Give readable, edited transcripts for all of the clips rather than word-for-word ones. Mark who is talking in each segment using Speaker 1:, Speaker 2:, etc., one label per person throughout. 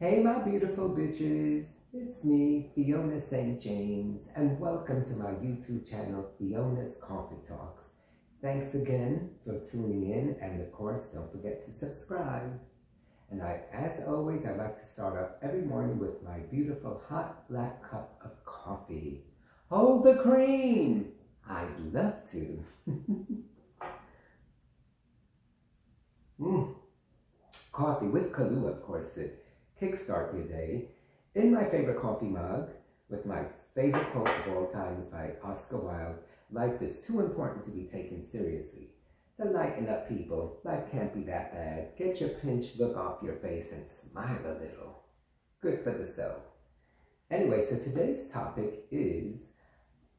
Speaker 1: Hey, my beautiful bitches. It's me, Fiona St. James, and welcome to my YouTube channel, Fiona's Coffee Talks. Thanks again for tuning in, and of course, don't forget to subscribe. And as always, I like to start off every morning with my beautiful hot black cup of coffee. Hold the cream! I'd love to. Coffee with Kahlua, of course, to kickstart your day. In my favorite coffee mug, with my favorite quote of all times by Oscar Wilde, life is too important to be taken seriously. So lighten up, people. Life can't be that bad. Get your pinched look off your face and smile a little. Good for the soul. Anyway, so today's topic is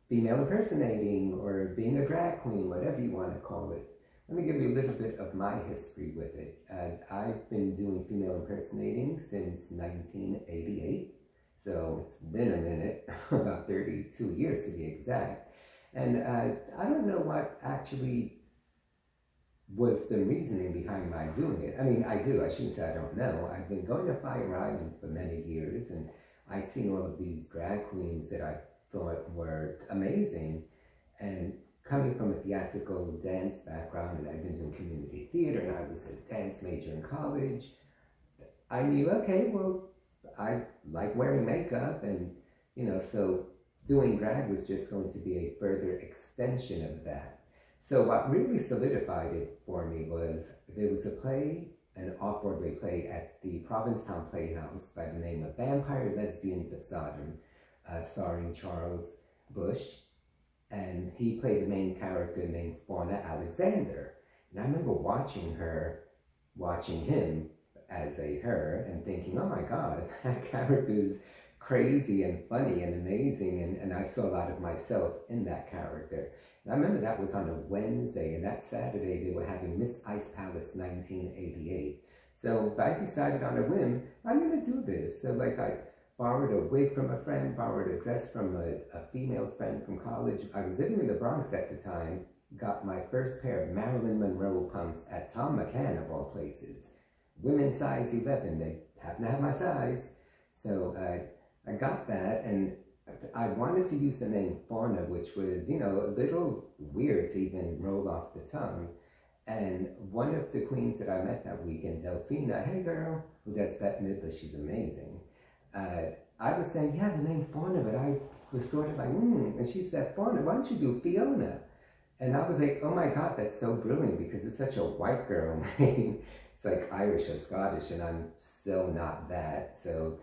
Speaker 1: female impersonating, or being a drag queen, whatever you want to call it. Let me give you a little bit of my history with it. I've been doing female impersonating since 1988, so it's been a minute, about 32 years to be exact. And I don't know what actually was the reasoning behind my doing it. I mean, I do. I shouldn't say I don't know. I've been going to Fire Island for many years, and I'd seen all of these drag queens that I thought were amazing. And coming from a theatrical dance background, and I've been doing community theater, and I was a dance major in college, I knew, okay, well, I like wearing makeup, and, so doing drag was just going to be a further extension of that. So what really solidified it for me was there was a play, an off-Broadway play at the Provincetown Playhouse by the name of Vampire Lesbians of Sodom, starring Charles Bush. And he played the main character named Fauna Alexander. And I remember watching him as a her, and thinking, oh my God, that character is crazy and funny and amazing. And I saw a lot of myself in that character. And I remember that was on a Wednesday, and that Saturday they were having Miss Ice Palace 1988. So I decided on a whim, I'm gonna do this. So I borrowed a wig from a friend, borrowed a dress from a female friend from college. I was living in the Bronx at the time, got my first pair of Marilyn Monroe pumps at Tom McCann, of all places. Women's size 11, they happen to have my size. So I got that, and I wanted to use the name Fauna, which was, a little weird to even roll off the tongue. And one of the queens that I met that weekend, Delphina, hey girl, who does Bette Midler, she's amazing. I was saying, yeah, the name Fauna, but I was sort of like, and she said, Fauna, why don't you do Fiona? And I was like, oh my God, that's so brilliant, because it's such a white girl name. It's like Irish or Scottish, and I'm still not that. So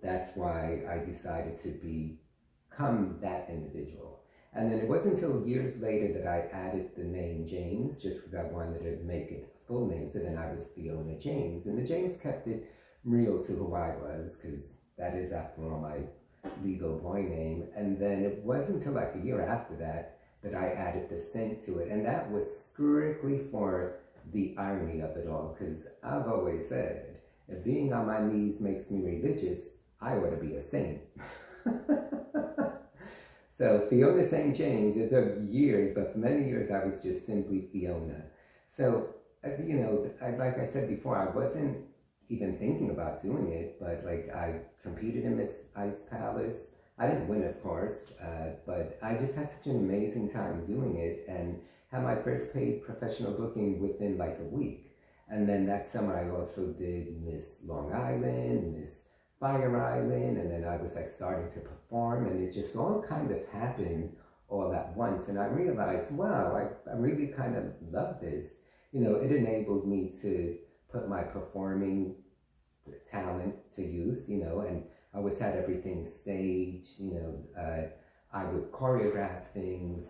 Speaker 1: that's why I decided to become that individual. And then it wasn't until years later that I added the name James, just because I wanted to make it a full name. So then I was Fiona James, and the James kept it real to who I was, because that is, after all, my legal boy name. And then it wasn't until like a year after that that I added the Saint to it, and that was strictly for the irony of it all, because I've always said, if being on my knees makes me religious, I ought to be a saint. So Fiona St. James, it took years, but for many years I was just simply Fiona. So, like I said before, I wasn't even thinking about doing it, but I competed in Miss Ice Palace. I didn't win, of course, but I just had such an amazing time doing it, and had my first paid professional booking within a week. And then that summer I also did Miss Long Island, Miss Fire Island, and then I was starting to perform, and it just all kind of happened all at once. And I realized, wow, I really kind of love this. It enabled me to put my performing talent to use, and I always had everything staged, I would choreograph things.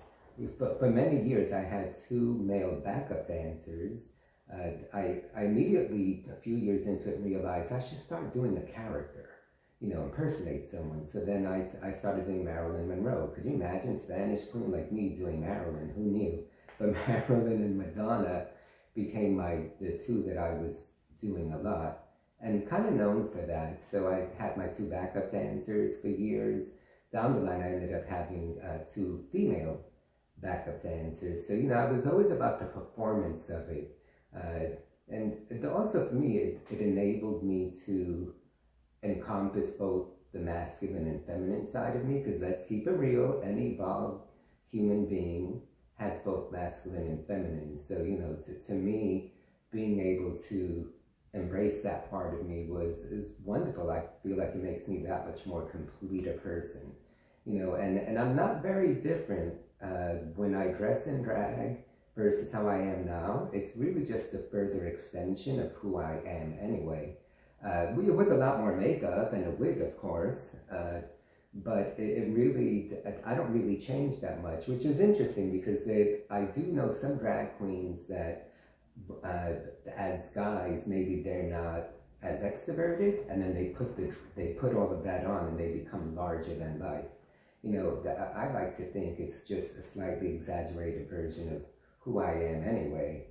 Speaker 1: For many years, I had two male backup dancers. I immediately, a few years into it, realized I should start doing a character, impersonate someone. So then I started doing Marilyn Monroe. Could you imagine Spanish queen like me doing Marilyn? Who knew? But Marilyn and Madonna became the two that I was doing a lot, and kind of known for that. So I had my two backup dancers for years. Down the line, I ended up having two female backup dancers. So, I was always about the performance of it. And also for me, it enabled me to encompass both the masculine and feminine side of me, because let's keep it real, an evolved human being has both masculine and feminine. So, to me, being able to embrace that part of me is wonderful. I feel like it makes me that much more complete a person. And I'm not very different when I dress in drag versus how I am now. It's really just a further extension of who I am anyway. With a lot more makeup and a wig, of course, but I don't really change that much, which is interesting because I do know some drag queens that, as guys, maybe they're not as extroverted, and then they put all of that on and they become larger than life. I like to think it's just a slightly exaggerated version of who I am anyway.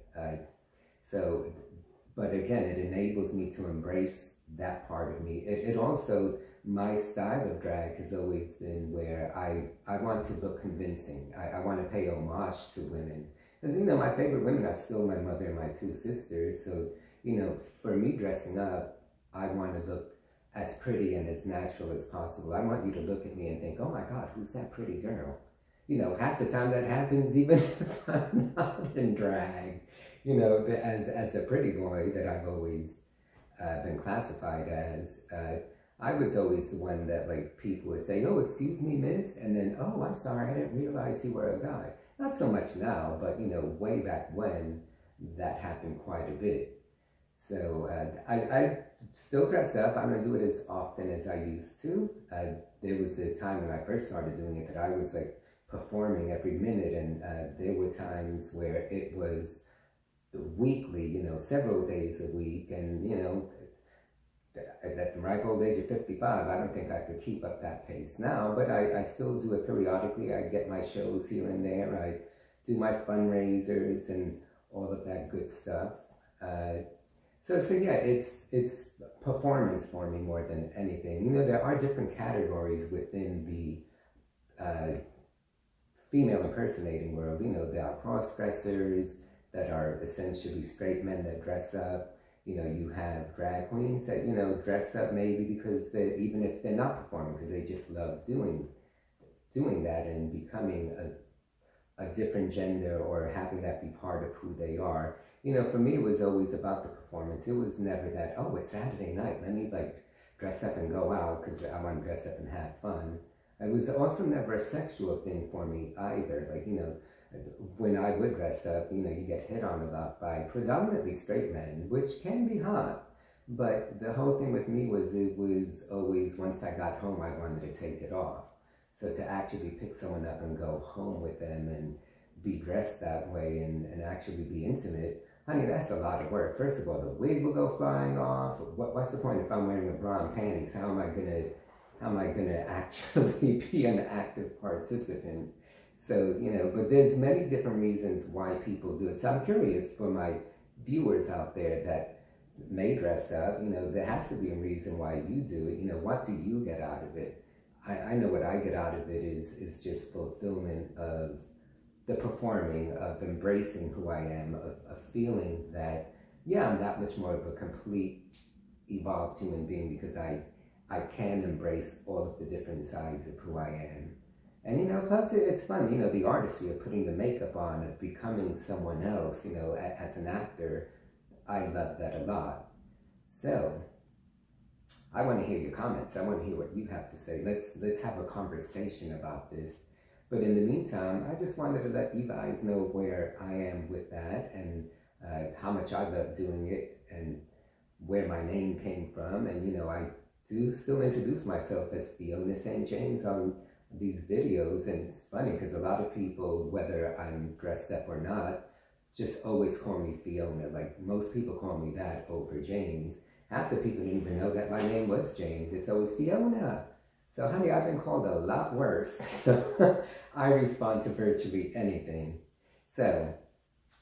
Speaker 1: But again, it enables me to embrace that part of me. It also, my style of drag has always been where I want to look convincing. I want to pay homage to women. Because, my favorite women are still my mother and my two sisters. So, for me dressing up, I want to look as pretty and as natural as possible. I want you to look at me and think, oh my God, who's that pretty girl? Half the time that happens even if I'm not in drag, as a pretty boy that I've always been classified as. I was always the one that, like, people would say, oh, excuse me, miss, and then, oh, I'm sorry, I didn't realize you were a guy. Not so much now, but, way back when, that happened quite a bit. So I still dress up. I don't do it as often as I used to. There was a time when I first started doing it that I was, like, performing every minute, and there were times where it was weekly, several days a week, and, at the ripe old age of 55, I don't think I could keep up that pace now, but I still do it periodically. I get my shows here and there. I do my fundraisers and all of that good stuff. So yeah, it's performance for me more than anything. There are different categories within the female impersonating world. There are cross-dressers that are essentially straight men that dress up. You have drag queens that, dress up maybe because even if they're not performing, because they just love doing that and becoming a different gender or having that be part of who they are. For me, it was always about the performance. It was never that, oh, it's Saturday night, let me, like, dress up and go out because I want to dress up and have fun. It was also never a sexual thing for me either. Like, when I would dress up, you get hit on a lot by predominantly straight men, which can be hot. But the whole thing with me was, it was always, once I got home, I wanted to take it off. So to actually pick someone up and go home with them and be dressed that way and actually be intimate, honey, that's a lot of work. First of all, the wig will go flying off. What's the point if I'm wearing a bra and panties? How am I gonna actually be an active participant? So, but there's many different reasons why people do it. So I'm curious for my viewers out there that may dress up, there has to be a reason why you do it. What do you get out of it? I know what I get out of it is just fulfillment of the performing, of embracing who I am, of feeling that, yeah, I'm that much more of a complete, evolved human being because I can embrace all of the different sides of who I am. And, plus it's fun, the artistry of putting the makeup on, of becoming someone else, as an actor. I love that a lot. So, I want to hear your comments. I want to hear what you have to say. Let's have a conversation about this. But in the meantime, I just wanted to let you guys know where I am with that and how much I love doing it and where my name came from. And, I do still introduce myself as Fiona St. on these videos, and it's funny because a lot of people, whether I'm dressed up or not, just always call me Fiona. Like, most people call me that over James. Half the people didn't even know that my name was James. It's always Fiona. So, honey, I've been called a lot worse. So I respond to virtually anything. So,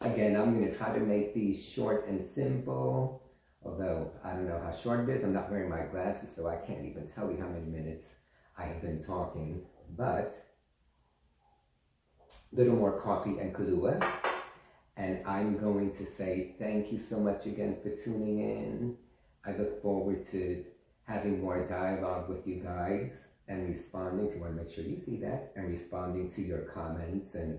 Speaker 1: again, I'm going to try to make these short and simple. Although I don't know how short it is. I'm not wearing my glasses, so I can't even tell you how many minutes I have been talking. But a little more coffee and Kahlua. And I'm going to say thank you so much again for tuning in. I look forward to having more dialogue with you guys and responding to, I want to make sure you see that, and responding to your comments and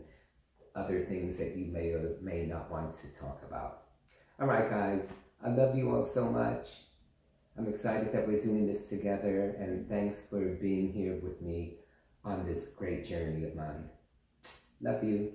Speaker 1: other things that you may or may not want to talk about. All right, guys, I love you all so much. I'm excited that we're doing this together, and thanks for being here with me on this great journey of mine. Love you.